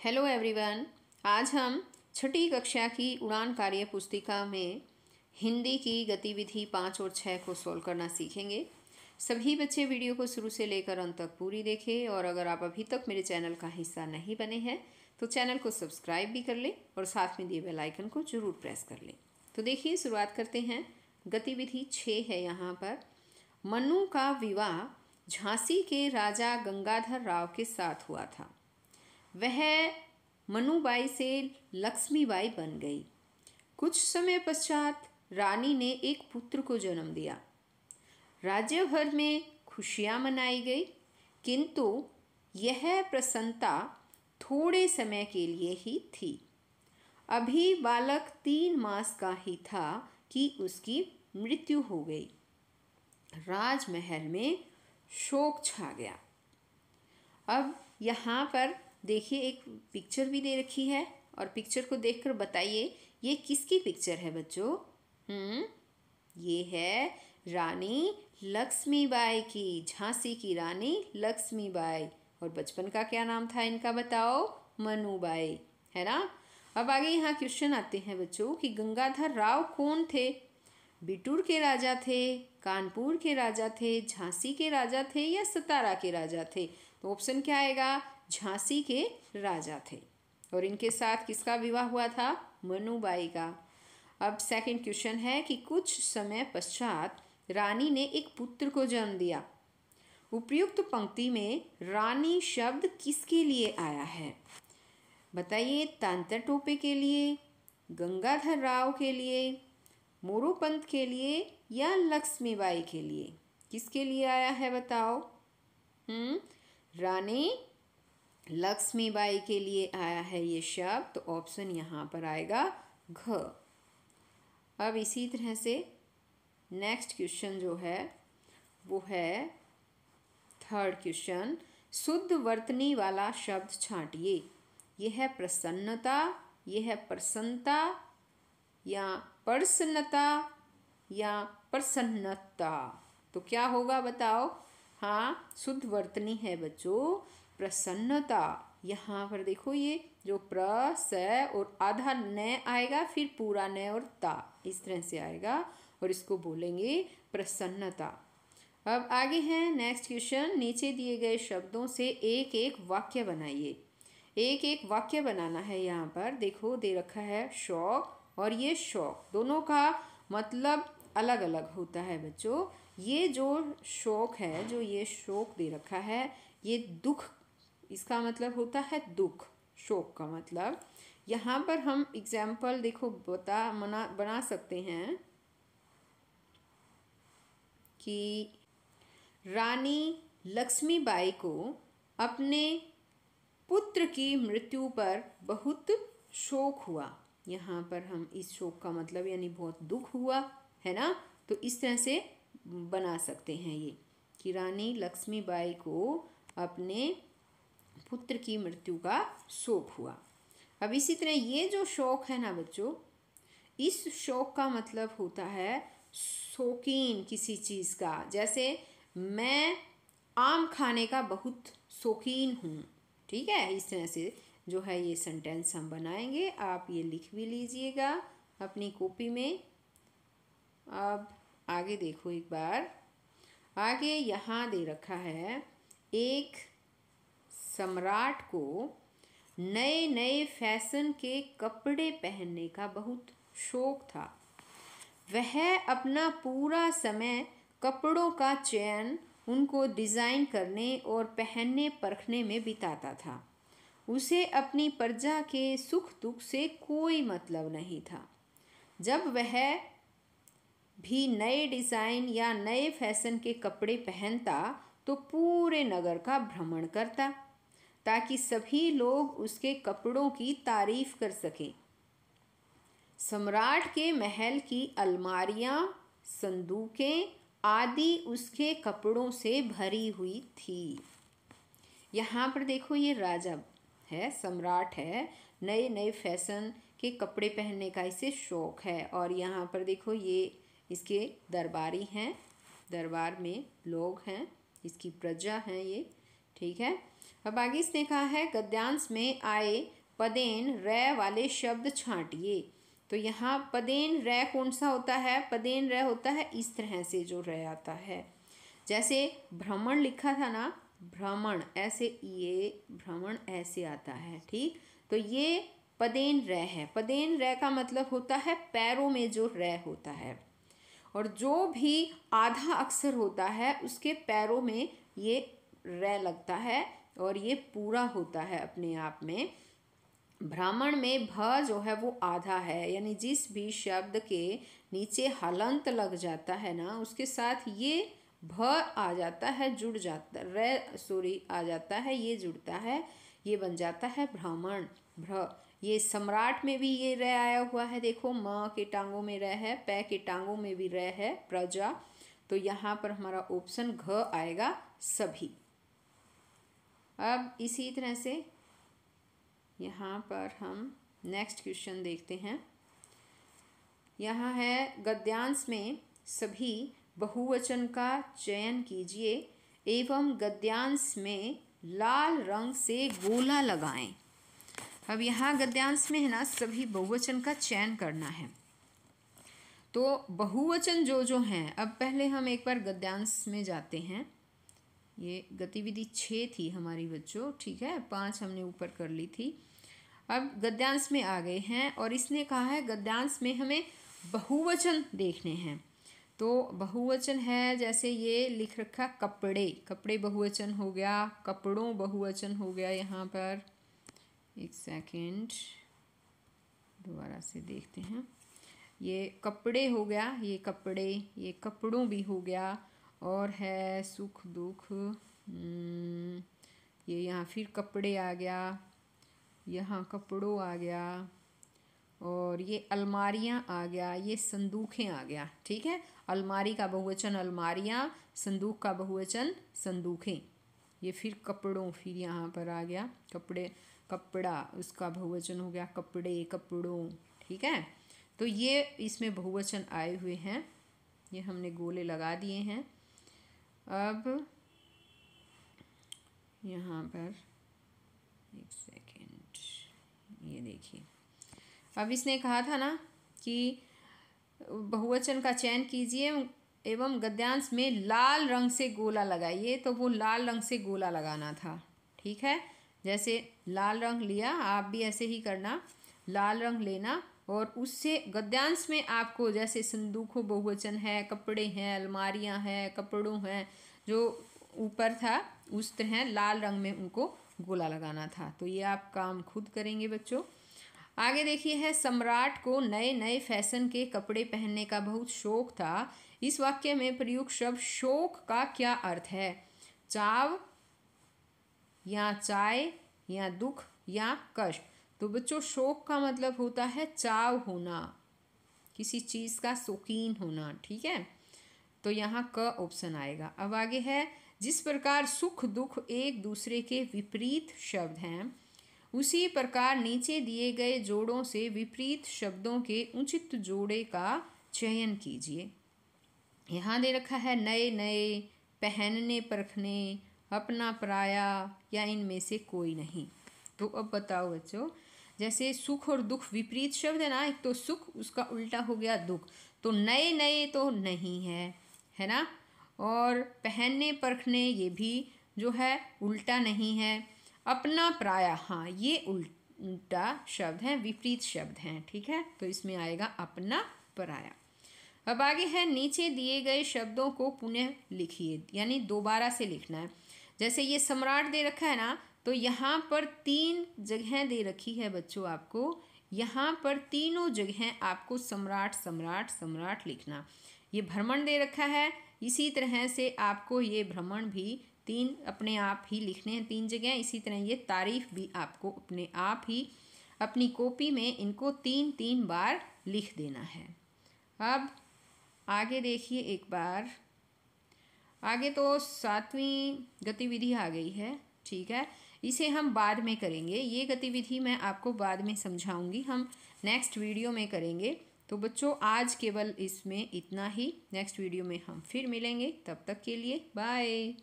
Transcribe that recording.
Hello everyone. आज हम छठी कक्षा की उड़ान कार्य पुस्तिका में हिंदी की गतिविधि 5 और 6 को सोल्व करना सीखेंगे। सभी बच्चे वीडियो को शुरू से लेकर अंत तक पूरी देखें और अगर आप अभी तक मेरे चैनल का हिस्सा नहीं बने हैं तो चैनल को सब्सक्राइब भी कर लें और साथ में दिए बेल आइकन को जरूर प्रेस कर लें। तो देखिए, शुरुआत करते हैं। गतिविधि 6 है यहाँ पर। मनु का विवाह झांसी के राजा गंगाधर राव के साथ हुआ था। वह मनुबाई से लक्ष्मीबाई बन गई। कुछ समय पश्चात रानी ने एक पुत्र को जन्म दिया। राज्य भर में खुशियां मनाई गई, किंतु यह प्रसन्नता थोड़े समय के लिए ही थी। अभी बालक 3 मास का ही था कि उसकी मृत्यु हो गई। राजमहल में शोक छा गया। अब यहाँ पर देखिए, एक पिक्चर भी दे रखी है और पिक्चर को देखकर बताइए ये किसकी पिक्चर है बच्चों। ये है रानी लक्ष्मीबाई की, झांसी की रानी लक्ष्मीबाई। और बचपन का क्या नाम था इनका बताओ? मनुबाई, है ना। अब आगे यहाँ क्वेश्चन आते हैं बच्चों कि गंगाधर राव कौन थे? बिटूर के राजा थे, कानपुर के राजा थे, झांसी के राजा थे या सतारा के राजा थे? तो ऑप्शन क्या आएगा? झांसी के राजा थे। और इनके साथ किसका विवाह हुआ था? मनुबाई का। अब सेकंड क्वेश्चन है कि कुछ समय पश्चात रानी ने एक पुत्र को जन्म दिया। उपयुक्त पंक्ति में रानी शब्द किसके लिए आया है बताइए? तांत्या टोपे के लिए, गंगाधर राव के लिए, मोरोपंत के लिए या लक्ष्मीबाई के लिए? किसके लिए आया है बताओ? रानी लक्ष्मीबाई के लिए आया है ये शब्द, तो ऑप्शन यहाँ पर आएगा घ। अब इसी तरह से नेक्स्ट क्वेश्चन जो है वो है थर्ड क्वेश्चन। शुद्ध वर्तनी वाला शब्द छांटिए। यह है प्रसन्नता, यह है प्रसन्नता या प्रसन्नता या प्रसन्नता। तो क्या होगा बताओ? हाँ, शुद्ध वर्तनी है बच्चों प्रसन्नता। यहाँ पर देखो, ये जो प्र स और आधा न आएगा, फिर पूरा न और ता, इस तरह से आएगा और इसको बोलेंगे प्रसन्नता। अब आगे है नेक्स्ट क्वेश्चन। नीचे दिए गए शब्दों से एक एक वाक्य बनाइए। एक एक वाक्य बनाना है। यहाँ पर देखो दे रखा है शौक और ये शौक, दोनों का मतलब अलग अलग होता है बच्चों। ये जो शौक है, जो ये शौक दे रखा है, ये दुख, इसका मतलब होता है दुख। शोक का मतलब यहाँ पर हम एग्जाम्पल देखो बना सकते हैं कि रानी लक्ष्मीबाई को अपने पुत्र की मृत्यु पर बहुत शोक हुआ। यहाँ पर हम इस शोक का मतलब यानी बहुत दुख हुआ, है ना। तो इस तरह से बना सकते हैं ये कि रानी लक्ष्मीबाई को अपने पुत्र की मृत्यु का शोक हुआ। अब इसी तरह ये जो शौक है ना बच्चों, इस शौक का मतलब होता है शौकीन किसी चीज़ का। जैसे मैं आम खाने का बहुत शौकीन हूँ, ठीक है। इस तरह से जो है ये सेंटेंस हम बनाएंगे। आप ये लिख भी लीजिएगा अपनी कॉपी में। अब आगे देखो एक बार। आगे यहाँ दे रखा है, एक सम्राट को नए नए फैशन के कपड़े पहनने का बहुत शौक था। वह अपना पूरा समय कपड़ों का चयन, उनको डिज़ाइन करने और पहनने परखने में बिताता था। उसे अपनी प्रजा के सुख दुख से कोई मतलब नहीं था। जब वह भी नए डिज़ाइन या नए फैशन के कपड़े पहनता तो पूरे नगर का भ्रमण करता ताकि सभी लोग उसके कपड़ों की तारीफ कर सकें। सम्राट के महल की अलमारियां, संदूकें आदि उसके कपड़ों से भरी हुई थी। यहाँ पर देखो, ये राजा है, सम्राट है, नए नए फैशन के कपड़े पहनने का इसे शौक है। और यहाँ पर देखो, ये इसके दरबारी हैं, दरबार में लोग हैं, इसकी प्रजा हैं ये, ठीक है। अब आगे इसने कहा है गद्यांश में आए पदेन रै वाले शब्द छांटिए। तो यहाँ पदेन रै कौन सा होता है? पदेन रै होता है इस तरह से जो रै आता है, जैसे भ्रमण लिखा था ना, भ्रमण ऐसे, ये भ्रमण ऐसे आता है, ठीक। तो ये पदेन रै है। पदेन रै का मतलब होता है पैरों में जो रै होता है, और जो भी आधा अक्षर होता है उसके पैरों में ये रै लगता है और ये पूरा होता है अपने आप में। ब्राह्मण में भ जो है वो आधा है, यानी जिस भी शब्द के नीचे हलंत लग जाता है ना, उसके साथ ये भ आ जाता है, जुड़ जाता, आ जाता है, ये जुड़ता है, ये बन जाता है ब्राह्मण, भ्र। ये सम्राट में भी ये रै आया हुआ है, देखो म के टांगों में रै है, पै के टांगों में भी रै है, प्रजा। तो यहाँ पर हमारा ऑप्शन घ आएगा, सभी। अब इसी तरह से यहाँ पर हम नेक्स्ट क्वेश्चन देखते हैं। यहाँ है गद्यांश में सभी बहुवचन का चयन कीजिए एवं गद्यांश में लाल रंग से गोला लगाएं। अब यहाँ गद्यांश में है ना सभी बहुवचन का चयन करना है। तो बहुवचन जो हैं, अब पहले हम एक बार गद्यांश में जाते हैं। ये गतिविधि 6 थी हमारी बच्चों, ठीक है, 5 हमने ऊपर कर ली थी। अब गद्यांश में आ गए हैं और इसने कहा है गद्यांश में हमें बहुवचन देखने हैं। तो बहुवचन है, जैसे ये लिख रखा कपड़े, कपड़े बहुवचन हो गया, कपड़ों बहुवचन हो गया। यहाँ पर एक सेकंड दोबारा से देखते हैं। ये कपड़े हो गया, ये कपड़े, ये कपड़ों भी हो गया, और है सुख दुख, ये यहाँ फिर कपड़े आ गया, यहाँ कपड़ों आ गया, और ये अलमारियाँ आ गया, ये संदूखें आ गया, ठीक है। अलमारी का बहुवचन अलमारियाँ, संदूक का बहुवचन संदूखें। ये फिर कपड़ों, फिर यहाँ पर आ गया कपड़े, कपड़ा, उसका बहुवचन हो गया कपड़े, कपड़ों, ठीक है। तो ये इसमें बहुवचन आए हुए हैं, ये हमने गोले लगा दिए हैं। अब यहाँ पर एक सेकेंड, ये देखिए, अब इसने कहा था ना कि बहुवचन का चयन कीजिए एवं गद्यांश में लाल रंग से गोला लगाइए। तो वो लाल रंग से गोला लगाना था, ठीक है। जैसे लाल रंग लिया, आप भी ऐसे ही करना, लाल रंग लेना, और उससे गद्यांश में आपको जैसे संदूकों बहुवचन है, कपड़े हैं, अलमारियां हैं, कपड़ों हैं, जो ऊपर था उस तरह लाल रंग में उनको गोला लगाना था। तो ये आप काम खुद करेंगे बच्चों। आगे देखिए है, सम्राट को नए नए फैशन के कपड़े पहनने का बहुत शौक था। इस वाक्य में प्रयुक्त शब्द शौक का क्या अर्थ है? चाव या चाय या दुख या कष्ट। तो बच्चों शौक का मतलब होता है चाव होना, किसी चीज़ का शौकीन होना, ठीक है। तो यहाँ क ऑप्शन आएगा। अब आगे है, जिस प्रकार सुख दुख एक दूसरे के विपरीत शब्द हैं, उसी प्रकार नीचे दिए गए जोड़ों से विपरीत शब्दों के उचित जोड़े का चयन कीजिए। यहाँ दे रखा है नए नए, पहनने परखने, अपना पराया, या इनमें से कोई नहीं। तो अब बताओ बच्चों, जैसे सुख और दुख विपरीत शब्द है ना, एक तो सुख, उसका उल्टा हो गया दुख। तो नए नए तो नहीं है ना, और पहनने परखने ये भी जो है उल्टा नहीं है। अपना पराया, हाँ ये उल्टा शब्द है, विपरीत शब्द हैं, ठीक है। तो इसमें आएगा अपना पराया। अब आगे है, नीचे दिए गए शब्दों को पुनः लिखिए, यानी दोबारा से लिखना है। जैसे ये सम्राट दे रखा है ना, तो यहाँ पर 3 जगह दे रखी है बच्चों आपको, यहाँ पर तीनों जगह आपको सम्राट सम्राट सम्राट लिखना। ये भ्रमण दे रखा है, इसी तरह से आपको ये भ्रमण भी 3 अपने आप ही लिखने हैं 3 जगह। इसी तरह ये तारीफ भी आपको अपने आप ही अपनी कॉपी में इनको 3-3 बार लिख देना है। अब आगे देखिए एक बार, आगे तो 7वीं गतिविधि आ गई है, ठीक है। इसे हम बाद में करेंगे, ये गतिविधि मैं आपको बाद में समझाऊंगी, हम नेक्स्ट वीडियो में करेंगे। तो बच्चों आज केवल इसमें इतना ही, नेक्स्ट वीडियो में हम फिर मिलेंगे, तब तक के लिए बाय।